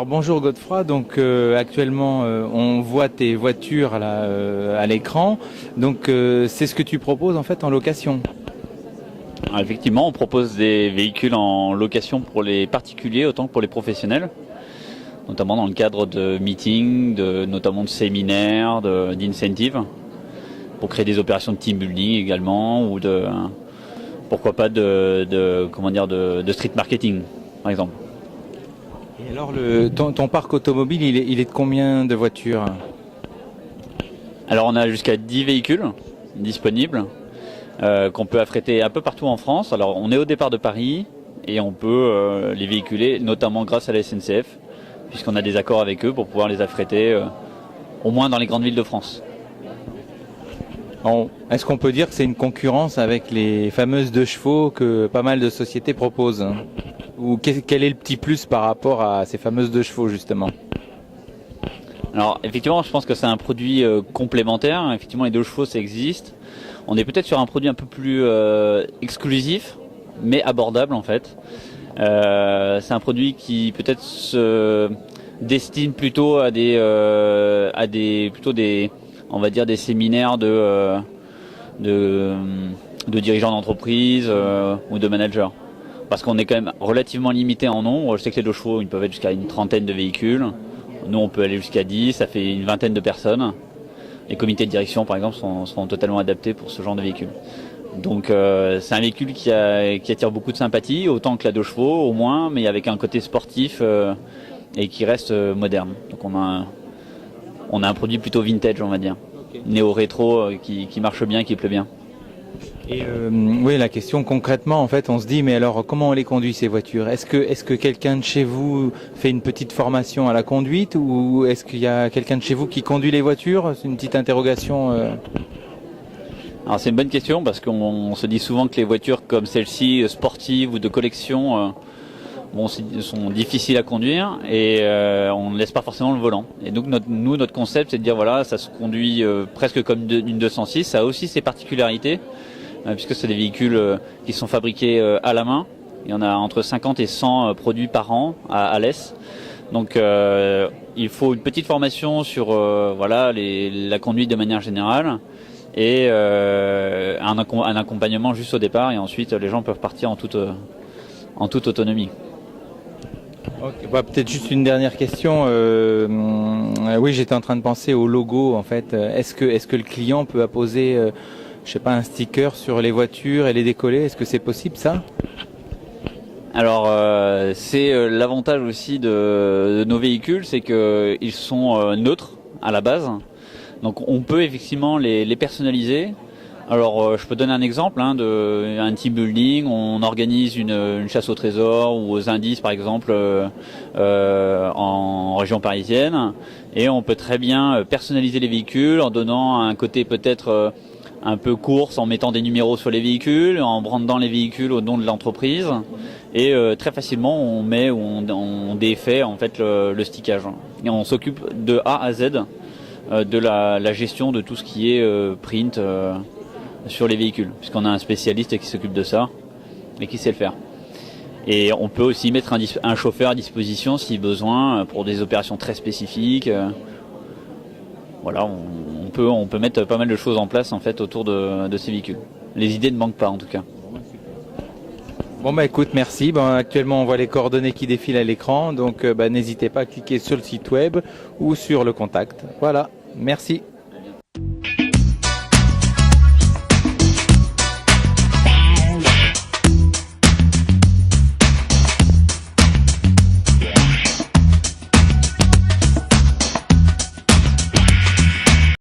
Alors bonjour Godefroy, donc actuellement on voit tes voitures là à l'écran, donc c'est ce que tu proposes en fait en location. Alors, effectivement, on propose des véhicules en location pour les particuliers autant que pour les professionnels, notamment dans le cadre de meetings, notamment de séminaires, d'incentives, pour créer des opérations de team building également, ou pourquoi pas de street marketing, par exemple. Et alors ton parc automobile, il est de combien de voitures? Alors on a jusqu'à 10 véhicules disponibles qu'on peut affréter un peu partout en France. Alors on est au départ de Paris et on peut les véhiculer notamment grâce à la SNCF, puisqu'on a des accords avec eux pour pouvoir les affréter au moins dans les grandes villes de France. Est-ce qu'on peut dire que c'est une concurrence avec les fameuses 2 chevaux que pas mal de sociétés proposent? Ou quel est le petit plus par rapport à ces fameuses 2 chevaux justement? Alors effectivement, je pense que c'est un produit complémentaire. Effectivement, les 2 chevaux, ça existe. On est peut-être sur un produit un peu plus exclusif, mais abordable en fait. C'est un produit qui peut-être se destine plutôt à on va dire des séminaires de dirigeants d'entreprise ou de managers. Parce qu'on est quand même relativement limité en nombre. Je sais que les 2 chevaux, ils peuvent être jusqu'à une trentaine de véhicules. Nous, on peut aller jusqu'à 10, ça fait une vingtaine de personnes. Les comités de direction, par exemple, seront totalement adaptés pour ce genre de véhicule. Donc, c'est un véhicule qui attire beaucoup de sympathie, autant que la 2 chevaux, au moins, mais avec un côté sportif et qui reste moderne. Donc, on a un produit plutôt vintage, on va dire. Okay. Néo-rétro qui marche bien, qui plaît bien. Et oui, la question concrètement, en fait, on se dit, mais alors comment on les conduit ces voitures? Est-ce que quelqu'un de chez vous fait une petite formation à la conduite ou est-ce qu'il y a quelqu'un de chez vous qui conduit les voitures? C'est une petite interrogation. Alors c'est une bonne question parce qu'on se dit souvent que les voitures comme celle-ci, sportives ou de collection, sont difficiles à conduire et on ne laisse pas forcément le volant. Et donc notre concept, c'est de dire voilà, ça se conduit presque comme une 206. Ça a aussi ses particularités. Puisque c'est des véhicules qui sont fabriqués à la main. Il y en a entre 50 et 100 produits par an à l'ES. Donc il faut une petite formation sur la conduite de manière générale et un accompagnement juste au départ et ensuite les gens peuvent partir en toute autonomie. Okay, peut-être juste une dernière question. Oui, j'étais en train de penser au logo en fait. Est-ce que le client peut apposer je sais pas, un sticker sur les voitures et les décoller? Est-ce que c'est possible ça? Alors c'est l'avantage aussi de nos véhicules, c'est qu'ils sont neutres à la base. Donc on peut effectivement les personnaliser. Alors je peux donner un exemple un team building, on organise une chasse au trésor ou aux indices par exemple en région parisienne et on peut très bien personnaliser les véhicules en donnant un côté peut-être un peu course en mettant des numéros sur les véhicules, en brandant les véhicules au nom de l'entreprise et très facilement on défait en fait le stickage et on s'occupe de A à Z de la gestion de tout ce qui est print sur les véhicules puisqu'on a un spécialiste qui s'occupe de ça et qui sait le faire. Et on peut aussi mettre un chauffeur à disposition si besoin pour des opérations très spécifiques. Voilà, on peut mettre pas mal de choses en place en fait autour de ces véhicules. Les idées ne manquent pas en tout cas. Bon écoute, merci. Actuellement on voit les coordonnées qui défilent à l'écran, donc n'hésitez pas à cliquer sur le site web ou sur le contact. Voilà, merci.